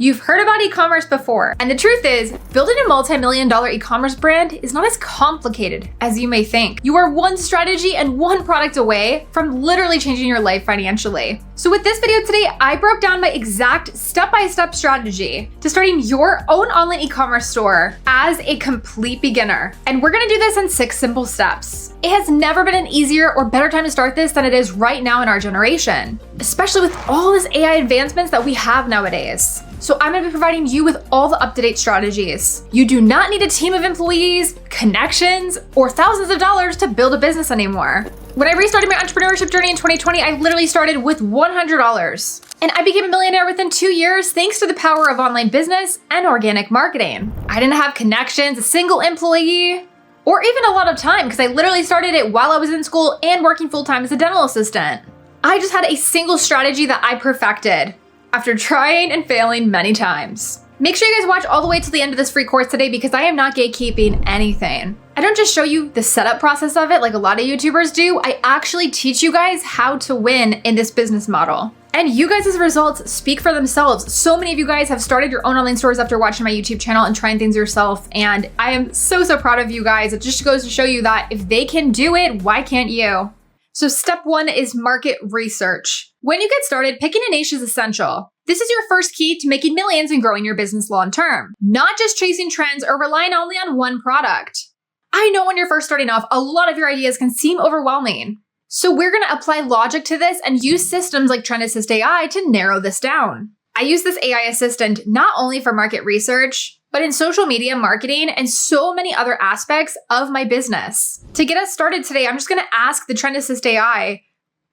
You've heard about e-commerce before, and the truth is, building a multi-million-dollar e-commerce brand is not as complicated as you may think. You are one strategy and one product away from literally changing your life financially. So with this video today, I broke down my exact step-by-step strategy to starting your own online e-commerce store as a complete beginner. And we're gonna do this in 6 simple steps. It has never been an easier or better time to start this than it is right now in our generation, especially with all this AI advancements that we have nowadays. So I'm gonna be providing you with all the up-to-date strategies. You do not need a team of employees, connections, or thousands of dollars to build a business anymore. When I restarted my entrepreneurship journey in 2020, I literally started with $100. And I became a millionaire within 2 years thanks to the power of online business and organic marketing. I didn't have connections, a single employee, or even a lot of time because I literally started it while I was in school and working full-time as a dental assistant. I just had a single strategy that I perfected after trying and failing many times. Make sure you guys watch all the way till the end of this free course today because I am not gatekeeping anything. I don't just show you the setup process of it like a lot of YouTubers do. I actually teach you guys how to win in this business model. And you guys' results speak for themselves. So many of you guys have started your own online stores after watching my YouTube channel and trying things yourself. And I am so proud of you guys. It just goes to show you that if they can do it, why can't you? So step 1 is market research. When you get started, picking a niche is essential. This is your first key to making millions and growing your business long term, not just chasing trends or relying only on one product. I know when you're first starting off, a lot of your ideas can seem overwhelming. So we're gonna apply logic to this and use systems like Trend Assist AI to narrow this down. I use this AI assistant not only for market research, but in social media marketing and so many other aspects of my business. To get us started today, I'm just gonna ask the Trend Assist AI,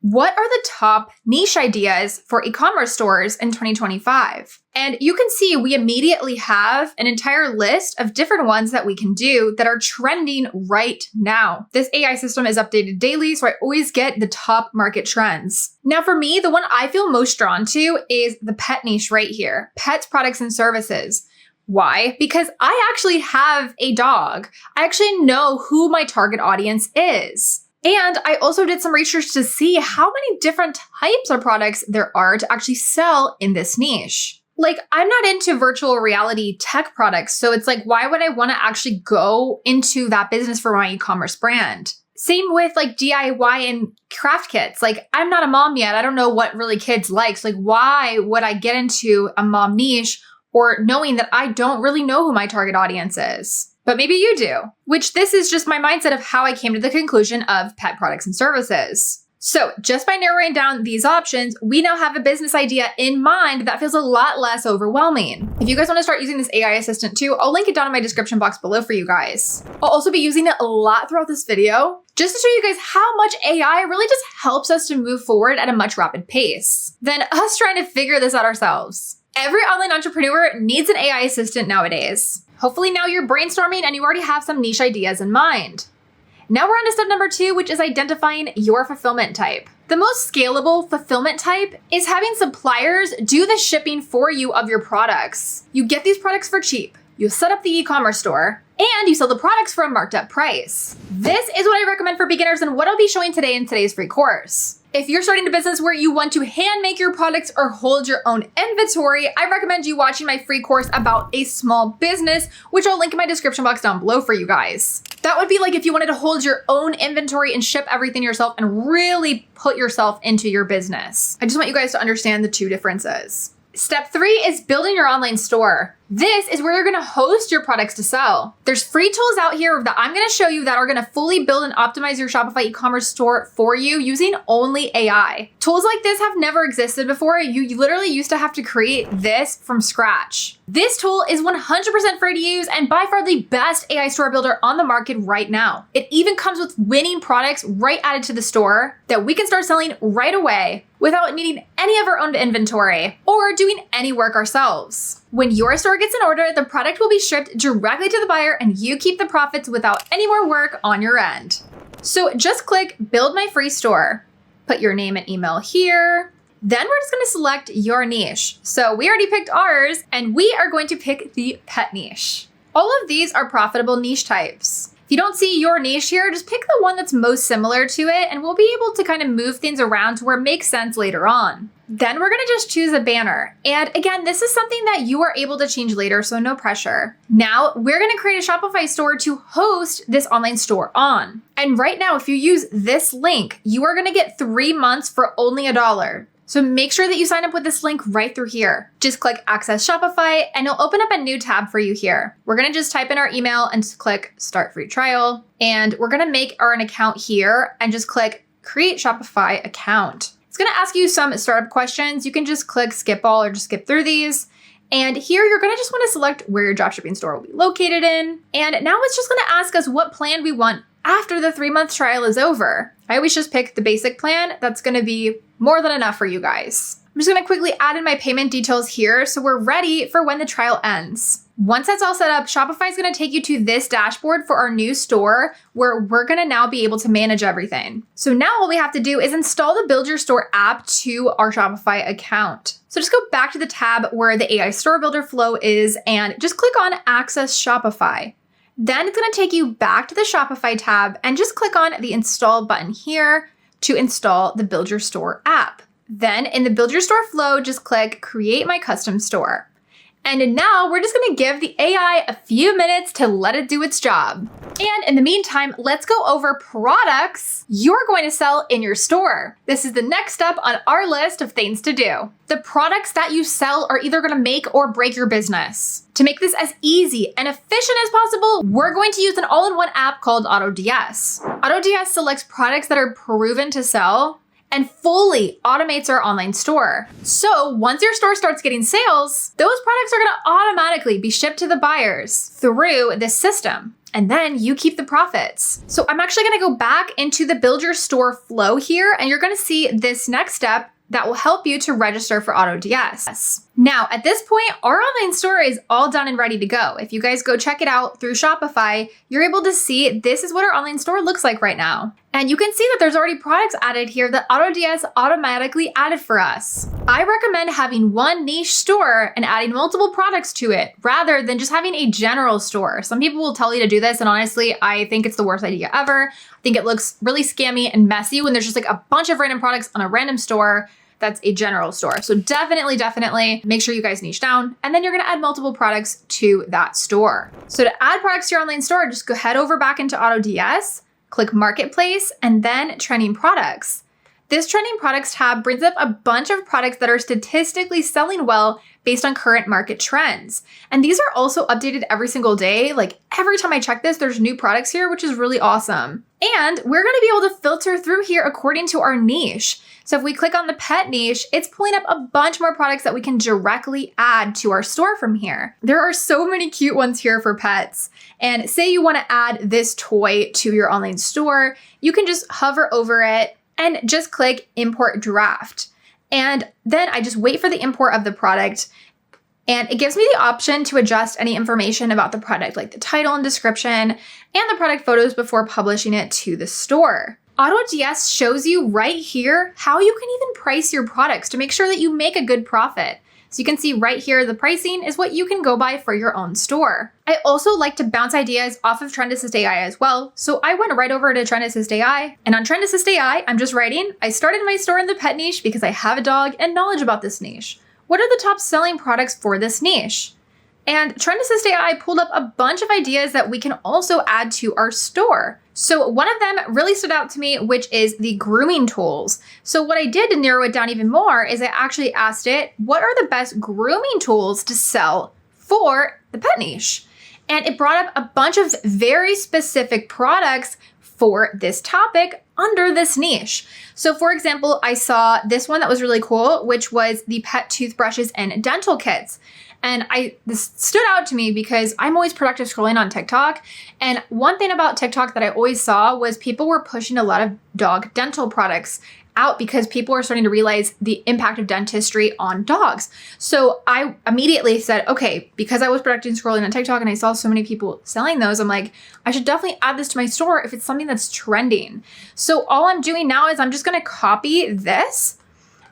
what are the top niche ideas for e-commerce stores in 2025? And you can see we immediately have an entire list of different ones that we can do that are trending right now. This AI system is updated daily, so I always get the top market trends. Now for me, the one I feel most drawn to is the pet niche right here, pets, products, and services. Why? Because I actually have a dog. I actually know who my target audience is. And I also did some research to see how many different types of products there are to actually sell in this niche. Like, I'm not into virtual reality tech products, so it's like, why would I want to actually go into that business for my e-commerce brand? Same with like DIY and craft kits. Like, I'm not a mom yet. I don't know what really kids like. So like, why would I get into a mom niche or knowing that I don't really know who my target audience is? But maybe you do, which this is just my mindset of how I came to the conclusion of pet products and services. So just by narrowing down these options, we now have a business idea in mind that feels a lot less overwhelming. If you guys want to start using this AI assistant too, I'll link it down in my description box below for you guys. I'll also be using it a lot throughout this video, just to show you guys how much AI really just helps us to move forward at a much rapid pace than us trying to figure this out ourselves. Every online entrepreneur needs an AI assistant nowadays. Hopefully now you're brainstorming and you already have some niche ideas in mind. Now we're on to step number 2, which is identifying your fulfillment type. The most scalable fulfillment type is having suppliers do the shipping for you of your products. You get these products for cheap. You set up the e-commerce store and you sell the products for a marked up price. This is what I recommend for beginners and what I'll be showing today in today's free course. If you're starting a business where you want to hand make your products or hold your own inventory, I recommend you watching my free course about a small business, which I'll link in my description box down below for you guys. That would be like if you wanted to hold your own inventory and ship everything yourself and really put yourself into your business. I just want you guys to understand the 2 differences. Step 3 is building your online store. This is where you're gonna host your products to sell. There's free tools out here that I'm gonna show you that are gonna fully build and optimize your Shopify e-commerce store for you using only AI. Tools like this have never existed before. You literally used to have to create this from scratch. This tool is 100% free to use and by far the best AI store builder on the market right now. It even comes with winning products right added to the store that we can start selling right away without needing any of our own inventory or doing any work ourselves. When your store gets an order, the product will be shipped directly to the buyer and you keep the profits without any more work on your end. So just click Build My Free Store. Put your name and email here. Then we're just gonna select your niche. So we already picked ours and we are going to pick the pet niche. All of these are profitable niche types. If you don't see your niche here, just pick the one that's most similar to it and we'll be able to kind of move things around to where it makes sense later on. Then we're gonna just choose a banner. And again, this is something that you are able to change later, so no pressure. Now we're gonna create a Shopify store to host this online store on. And right now, if you use this link, you are gonna get 3 months for only $1. So make sure that you sign up with this link right through here. Just click Access Shopify and it'll open up a new tab for you here. We're gonna just type in our email and click Start Free Trial. And we're gonna make an account here and just click Create Shopify Account. It's gonna ask you some startup questions. You can just click Skip All or just skip through these. And here you're gonna just wanna select where your dropshipping store will be located in. And now it's just gonna ask us what plan we want after the 3-month trial is over. I always just pick the basic plan. That's gonna be more than enough for you guys. I'm just gonna quickly add in my payment details here so we're ready for when the trial ends. Once that's all set up, Shopify is gonna take you to this dashboard for our new store where we're gonna now be able to manage everything. So now all we have to do is install the Build Your Store app to our Shopify account. So just go back to the tab where the AI Store Builder flow is and just click on Access Shopify. Then it's gonna take you back to the Shopify tab and just click on the Install button here to install the Build Your Store app. Then in the Build Your Store flow, just click Create My Custom Store. And now we're just gonna give the AI a few minutes to let it do its job. And in the meantime, let's go over products you're going to sell in your store. This is the next step on our list of things to do. The products that you sell are either gonna make or break your business. To make this as easy and efficient as possible, we're going to use an all-in-one app called AutoDS. AutoDS selects products that are proven to sell and fully automates our online store. So once your store starts getting sales, those products are gonna automatically be shipped to the buyers through this system. And then you keep the profits. So I'm actually gonna go back into the Build Your Store flow here, and you're gonna see this next step that will help you to register for AutoDS. Now, at this point, our online store is all done and ready to go. If you guys go check it out through Shopify, you're able to see this is what our online store looks like right now. And you can see that there's already products added here that AutoDS automatically added for us. I recommend having one niche store and adding multiple products to it rather than just having a general store. Some people will tell you to do this, and honestly, I think it's the worst idea ever. I think it looks really scammy and messy when there's just like a bunch of random products on a random store that's a general store. So definitely make sure you guys niche down, and then you're gonna add multiple products to that store. So to add products to your online store, just go head over back into AutoDS, click Marketplace, and then Trending Products. This Trending Products tab brings up a bunch of products that are statistically selling well based on current market trends. And these are also updated every single day. Like every time I check this, there's new products here, which is really awesome. And we're gonna be able to filter through here according to our niche. So if we click on the pet niche, it's pulling up a bunch more products that we can directly add to our store from here. There are so many cute ones here for pets. And say you wanna add this toy to your online store, you can just hover over it and just click Import Draft. And then I just wait for the import of the product, and it gives me the option to adjust any information about the product, like the title and description and the product photos before publishing it to the store. AutoDS shows you right here how you can even price your products to make sure that you make a good profit. So you can see right here, the pricing is what you can go by for your own store. I also like to bounce ideas off of Trend Assist AI as well. So I went right over to Trend Assist AI, and on Trend Assist AI, I'm just writing, I started my store in the pet niche because I have a dog and knowledge about this niche. What are the top selling products for this niche? And Trend Assist AI pulled up a bunch of ideas that we can also add to our store. So one of them really stood out to me, which is the grooming tools. So what I did to narrow it down even more is I actually asked it, what are the best grooming tools to sell for the pet niche? And it brought up a bunch of very specific products for this topic under this niche. So for example, I saw this one that was really cool, which was the pet toothbrushes and dental kits. And this stood out to me because I'm always productive scrolling on TikTok. And one thing about TikTok that I always saw was people were pushing a lot of dog dental products out because people are starting to realize the impact of dentistry on dogs. So I immediately said, okay, because I was productive scrolling on TikTok and I saw so many people selling those, I'm like, I should definitely add this to my store if it's something that's trending. So all I'm doing now is I'm just gonna copy this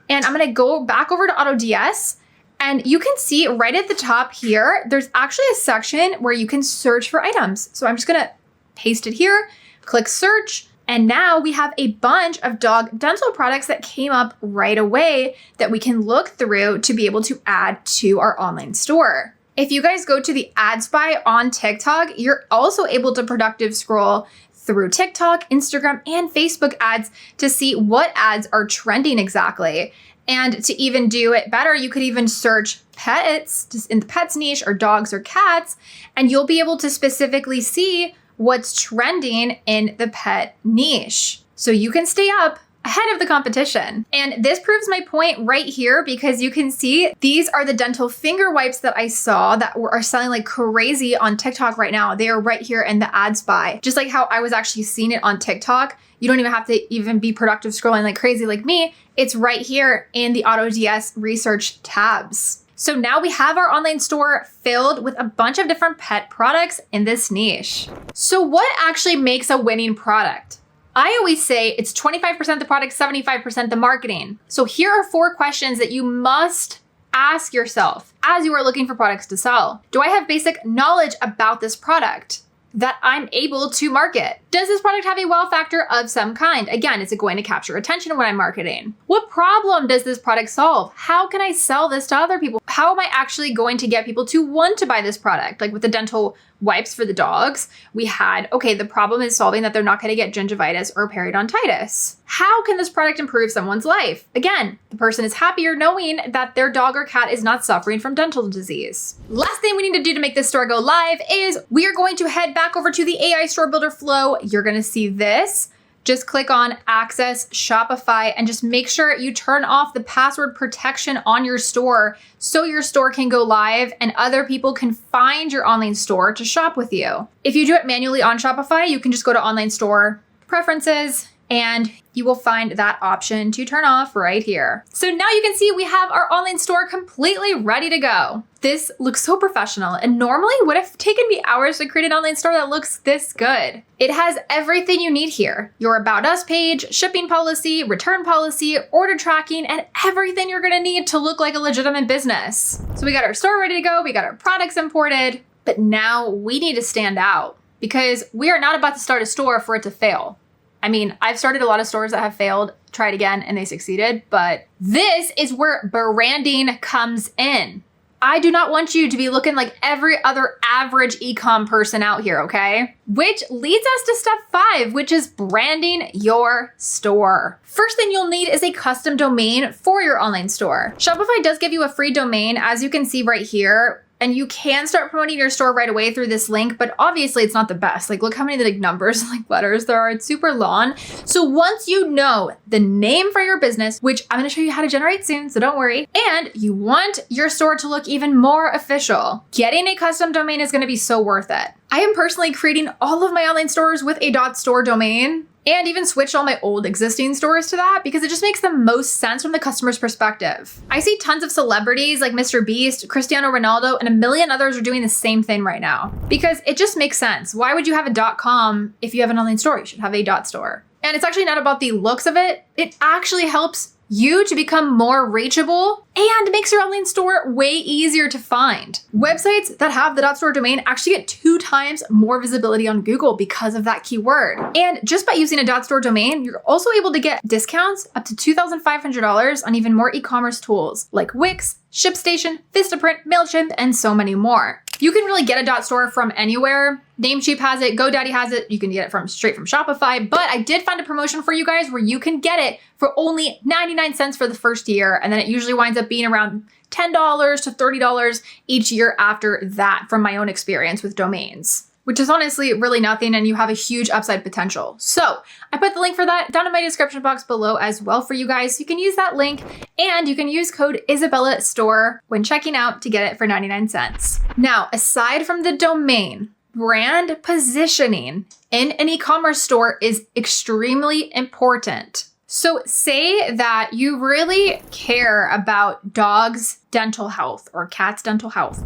and I'm gonna go back over to AutoDS. And you can see right at the top here, there's actually a section where you can search for items. So I'm just gonna paste it here, click search, And now we have a bunch of dog dental products that came up right away that we can look through to be able to add to our online store. If you guys go to the ads by on TikTok, you're also able to productive scroll through TikTok, Instagram, and Facebook ads to see what ads are trending exactly. And to even do it better, you could even search pets, just in the pets niche, or dogs or cats, and you'll be able to specifically see what's trending in the pet niche. So you can stay up ahead of the competition. And this proves my point right here, because you can see these are the dental finger wipes that I saw that are selling like crazy on TikTok right now. They are right here in the ads by. Just like how I was actually seeing it on TikTok. You don't even have to even be productive scrolling like crazy like me. It's right here in the AutoDS research tabs. So now we have our online store filled with a bunch of different pet products in this niche. So what actually makes a winning product? I always say it's 25% the product, 75% the marketing. So here are 4 questions that you must ask yourself as you are looking for products to sell. Do I have basic knowledge about this product that I'm able to market? Does this product have a wow factor of some kind? Again, is it going to capture attention when I'm marketing? What problem does this product solve? How can I sell this to other people? How am I actually going to get people to want to buy this product? Like with the dental wipes for the dogs, we had, okay, the problem is solving that they're not going to get gingivitis or periodontitis. How can this product improve someone's life? Again, the person is happier knowing that their dog or cat is not suffering from dental disease. Last thing we need to do to make this store go live is we are going to head back over to the AI Store Builder flow. You're going to see this. Just click on Access Shopify and just make sure you turn off the password protection on your store so your store can go live and other people can find your online store to shop with you. If you do it manually on Shopify, you can just go to Online Store Preferences and you will find that option to turn off right here. So now you can see we have our online store completely ready to go. This looks so professional and normally would have taken me hours to create an online store that looks this good. It has everything you need here. Your About Us page, shipping policy, return policy, order tracking, and everything you're gonna need to look like a legitimate business. So we got our store ready to go, we got our products imported, but now we need to stand out because we are not about to start a store for it to fail. I mean, I've started a lot of stores that have failed, tried again, and they succeeded, but this is where branding comes in. I do not want you to be looking like every other average e-com person out here, okay? Which leads us to step 5, which is branding your store. First thing you'll need is a custom domain for your online store. Shopify does give you a free domain, as you can see right here. And you can start promoting your store right away through this link, but obviously it's not the best. Like look how many like numbers, like letters there are. It's super long. So once you know the name for your business, which I'm gonna show you how to generate soon, so don't worry, and you want your store to look even more official, getting a custom domain is gonna be so worth it. I am personally creating all of my online stores with a .store domain and even switched all my old existing stores to that because it just makes the most sense from the customer's perspective. I see tons of celebrities like Mr. Beast, Cristiano Ronaldo, and a million others are doing the same thing right now because it just makes sense. Why would you have a .com if you have an online store? You should have a .store. And it's actually not about the looks of it. It actually helps you to become more reachable and makes your online store way easier to find. Websites that have the .store domain actually get 2 times more visibility on Google because of that keyword. And just by using a .store domain, you're also able to get discounts up to $2,500 on even more e-commerce tools like Wix, ShipStation, Vistaprint, MailChimp, and so many more. You can really get a .store from anywhere. Namecheap has it, GoDaddy has it. You can get it straight from Shopify, but I did find a promotion for you guys where you can get it for only 99 cents for the first year. And then it usually winds up being around $10 to $30 each year after that from my own experience with domains, which is honestly really nothing and you have a huge upside potential. So I put the link for that down in my description box below as well for you guys. You can use that link and you can use code Isabella Store when checking out to get it for 99 cents. Now, aside from the domain, brand positioning in an e-commerce store is extremely important. So say that you really care about dogs' dental health or cats' dental health,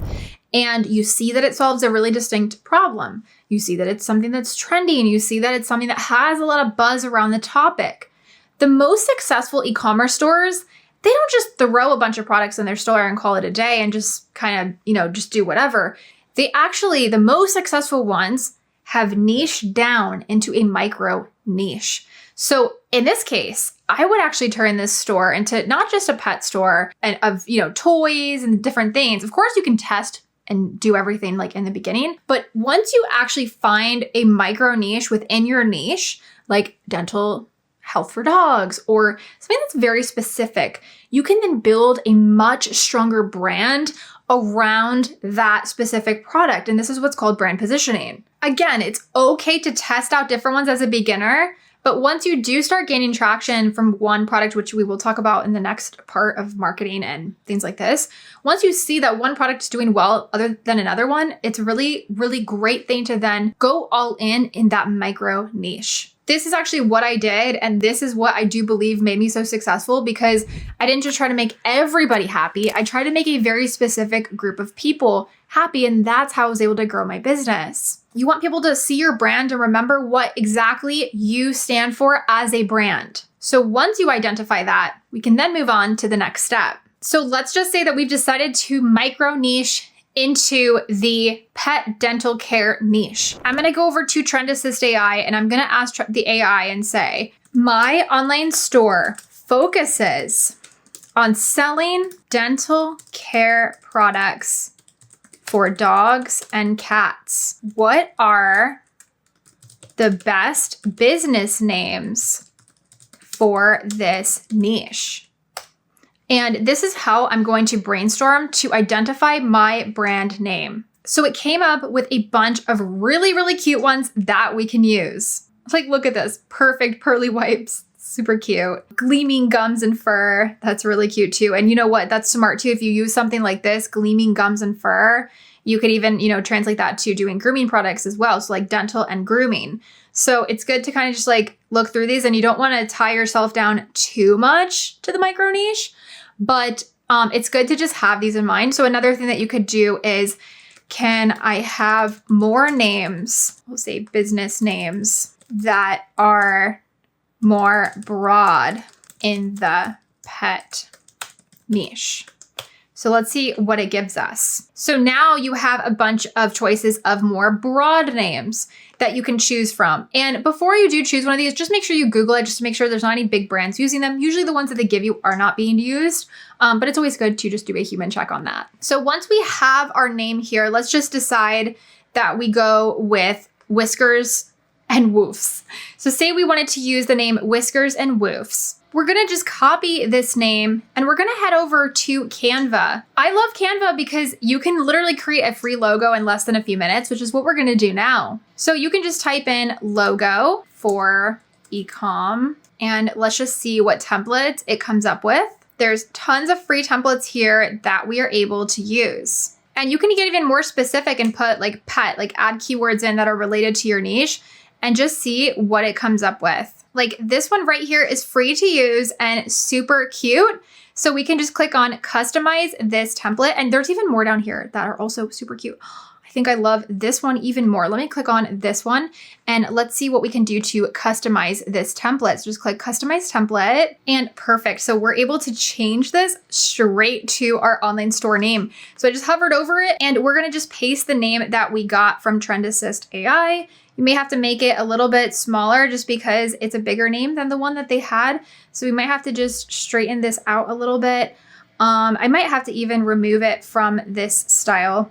and you see that it solves a really distinct problem. You see that it's something that's trendy, and you see that it's something that has a lot of buzz around the topic. The most successful e-commerce stores, they don't just throw a bunch of products in their store and call it a day and just kind of, just do whatever. They actually, the most successful ones have niched down into a micro niche. So in this case, I would actually turn this store into not just a pet store and of, toys and different things. Of course, you can test and do everything like in the beginning. But once you actually find a micro niche within your niche, like dental health for dogs or something that's very specific, you can then build a much stronger brand around that specific product. And this is what's called brand positioning. Again, it's okay to test out different ones as a beginner, but once you do start gaining traction from one product, which we will talk about in the next part of marketing and things like this, once you see that one product is doing well other than another one, it's a really, really great thing to then go all in that micro niche. This is actually what I did, and this is what I do believe made me so successful, because I didn't just try to make everybody happy. I tried to make a very specific group of people happy, and that's how I was able to grow my business. You want people to see your brand and remember what exactly you stand for as a brand. So once you identify that, we can then move on to the next step. So let's just say that we've decided to micro niche into the pet dental care niche. I'm going to go over to Trend Assist AI and I'm going to ask the AI and say, my online store focuses on selling dental care products for dogs and cats. What are the best business names for this niche? And this is how I'm going to brainstorm to identify my brand name. So it came up with a bunch of really, really cute ones that we can use. Like, look at this, perfect pearly wipes, super cute. Gleaming gums and fur, that's really cute too. And you know what, that's smart too. If you use something like this, gleaming gums and fur, you could even, translate that to doing grooming products as well. So like dental and grooming. So it's good to kind of just like look through these, and you don't want to tie yourself down too much to the micro niche. But it's good to just have these in mind. So another thing that you could do is, can I have more names, we'll say business names, that are more broad in the pet niche? So let's see what it gives us. So now you have a bunch of choices of more broad names that you can choose from. And before you do choose one of these, just make sure you Google it, just to make sure there's not any big brands using them. Usually the ones that they give you are not being used, but it's always good to just do a human check on that. So once we have our name here, let's just decide that we go with Whiskers and Woofs. So say we wanted to use the name Whiskers and Woofs. We're gonna just copy this name and we're gonna head over to Canva. I love Canva because you can literally create a free logo in less than a few minutes, which is what we're gonna do now. So you can just type in logo for ecom and let's just see what templates it comes up with. There's tons of free templates here that we are able to use. And you can get even more specific and put like pet, like add keywords in that are related to your niche and just see what it comes up with. Like this one right here is free to use and super cute. So we can just click on customize this template. And there's even more down here that are also super cute. I think I love this one even more. Let me click on this one and let's see what we can do to customize this template. So just click customize template and perfect. So we're able to change this straight to our online store name. So I just hovered over it and we're gonna just paste the name that we got from Trend Assist AI. You may have to make it a little bit smaller just because it's a bigger name than the one that they had. So we might have to just straighten this out a little bit. I might have to even remove it from this style.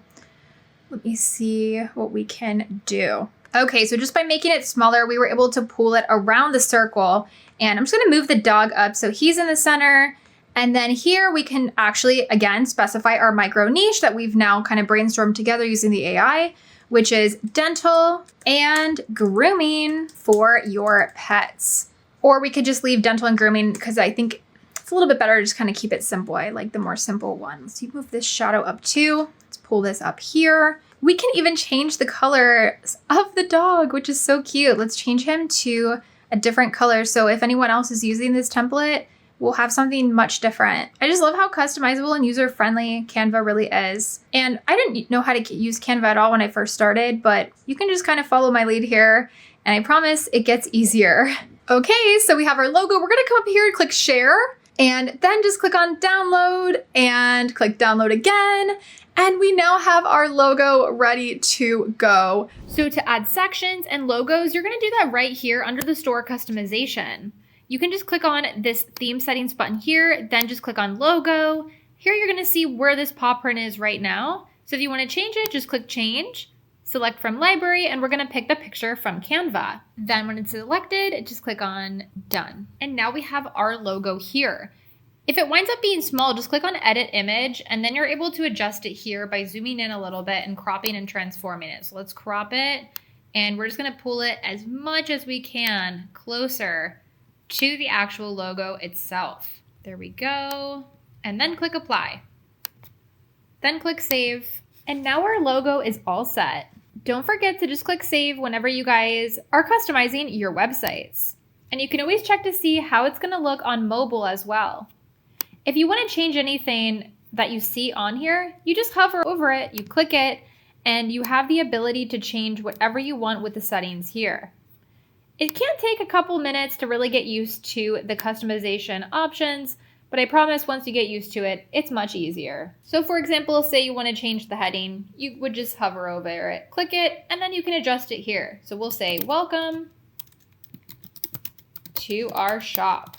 Let me see what we can do. Okay, so just by making it smaller, we were able to pull it around the circle. And I'm just gonna move the dog up so he's in the center. And then here we can actually, again, specify our micro niche that we've now kind of brainstormed together using the AI, which is dental and grooming for your pets. Or we could just leave dental and grooming because I think it's a little bit better to just kind of keep it simple. I like the more simple one. So you move this shadow up too. Let's pull this up here. We can even change the colors of the dog, which is so cute. Let's change him to a different color. So if anyone else is using this template, we'll have something much different. I just love how customizable and user-friendly Canva really is. And I didn't know how to use Canva at all when I first started, but you can just kind of follow my lead here. And I promise it gets easier. Okay, so we have our logo. We're gonna come up here and click share, and then just click on download and click download again. And we now have our logo ready to go. So to add sections and logos, you're gonna do that right here under the store customization. You can just click on this theme settings button here, then just click on logo. Here you're gonna see where this paw print is right now. So if you wanna change it, just click change, select from library, and we're gonna pick the picture from Canva. Then when it's selected, just click on done. And now we have our logo here. If it winds up being small, just click on edit image, and then you're able to adjust it here by zooming in a little bit and cropping and transforming it. So let's crop it, and we're just gonna pull it as much as we can closer to the actual logo itself. There we go. And then click apply. Then click save. And now our logo is all set. Don't forget to just click save whenever you guys are customizing your websites. And you can always check to see how it's gonna look on mobile as well. If you want to change anything that you see on here, you just hover over it, you click it, and you have the ability to change whatever you want with the settings here. It can take a couple minutes to really get used to the customization options, but I promise once you get used to it, it's much easier. So for example, say you want to change the heading, you would just hover over it, click it, and then you can adjust it here. So we'll say, welcome to our shop.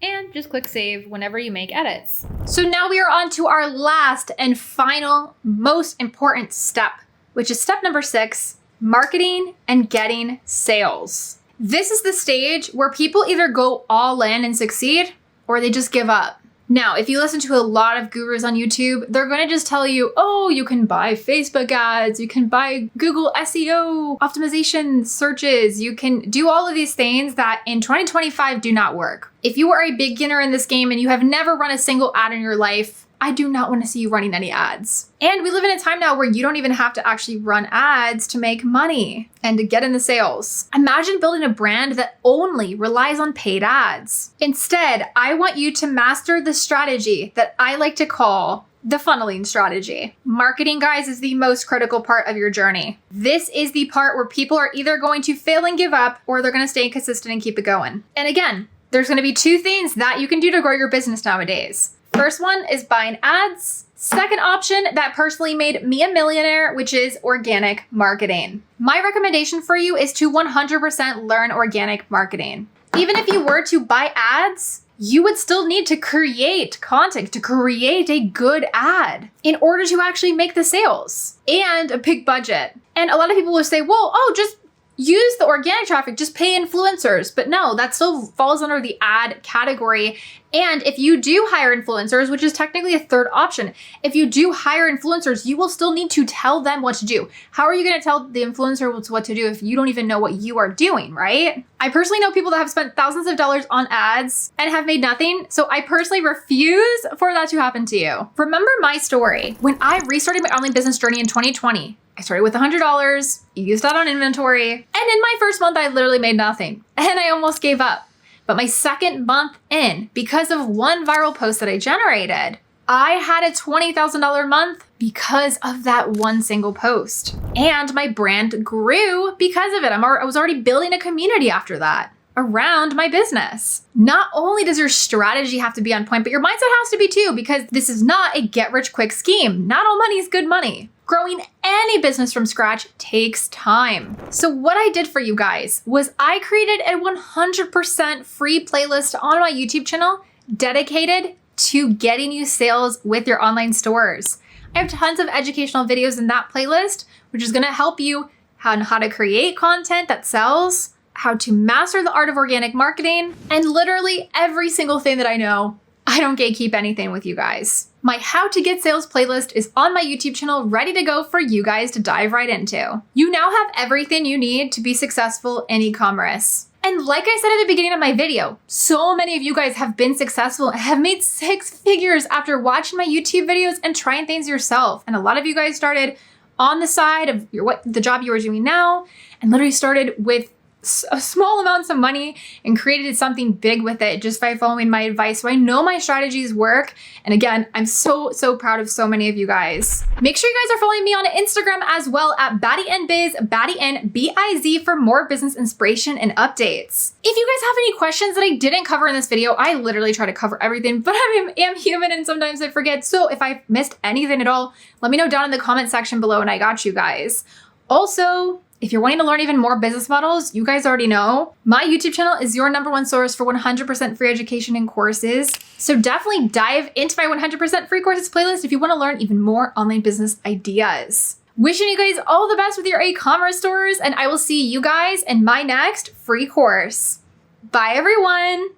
And just click save whenever you make edits. So now we are on to our last and final, most important step, which is step number 6, marketing and getting sales. This is the stage where people either go all in and succeed, or they just give up. Now, if you listen to a lot of gurus on YouTube, they're gonna just tell you, oh, you can buy Facebook ads, you can buy Google SEO optimization searches, you can do all of these things that in 2025 do not work. If you are a beginner in this game and you have never run a single ad in your life, I do not want to see you running any ads. And we live in a time now where you don't even have to actually run ads to make money and to get in the sales. Imagine building a brand that only relies on paid ads. Instead, I want you to master the strategy that I like to call the funneling strategy. Marketing, guys, is the most critical part of your journey. This is the part where people are either going to fail and give up, or they're going to stay consistent and keep it going. And again, there's going to be 2 things that you can do to grow your business nowadays. First one is buying ads. Second option that personally made me a millionaire, which is organic marketing. My recommendation for you is to 100% learn organic marketing. Even if you were to buy ads, you would still need to create content, to create a good ad in order to actually make the sales, and a big budget. And a lot of people will say, well, oh, just use the organic traffic, just pay influencers. But no, that still falls under the ad category. And if you do hire influencers, which is technically a third option, if you do hire influencers, you will still need to tell them what to do. How are you going to tell the influencer what to do if you don't even know what you are doing, right? I personally know people that have spent thousands of dollars on ads and have made nothing. So I personally refuse for that to happen to you. Remember my story. When I restarted my online business journey in 2020, I started with $100, used that on inventory, and in my first month, I literally made nothing, and I almost gave up. But my second month in, because of one viral post that I generated, I had a $20,000 month because of that one single post. And my brand grew because of it. I was already building a community after that around my business. Not only does your strategy have to be on point, but your mindset has to be too, because this is not a get-rich-quick scheme. Not all money is good money. Growing any business from scratch takes time. So what I did for you guys was I created a 100% free playlist on my YouTube channel dedicated to getting you sales with your online stores. I have tons of educational videos in that playlist, which is gonna help you on how to create content that sells, how to master the art of organic marketing, and literally every single thing that I know. I don't gatekeep anything with you guys. My How to Get Sales playlist is on my YouTube channel, ready to go for you guys to dive right into. You now have everything you need to be successful in e-commerce. And like I said at the beginning of my video, so many of you guys have been successful and have made 6 figures after watching my YouTube videos and trying things yourself. And a lot of you guys started on the side of the job you are doing now, and literally started with small amounts of money and created something big with it just by following my advice. So I know my strategies work. And again, I'm so proud of so many of you guys. Make sure you guys are following me on Instagram as well at BaddieNBiz, BaddieNBiz for more business inspiration and updates. If you guys have any questions that I didn't cover in this video, I literally try to cover everything, but I am human and sometimes I forget. So if I've missed anything at all, let me know down in the comment section below and I got you guys. Also, if you're wanting to learn even more business models, you guys already know, my YouTube channel is your #1 source for 100% free education and courses. So definitely dive into my 100% free courses playlist if you want to learn even more online business ideas. Wishing you guys all the best with your e-commerce stores, and I will see you guys in my next free course. Bye everyone.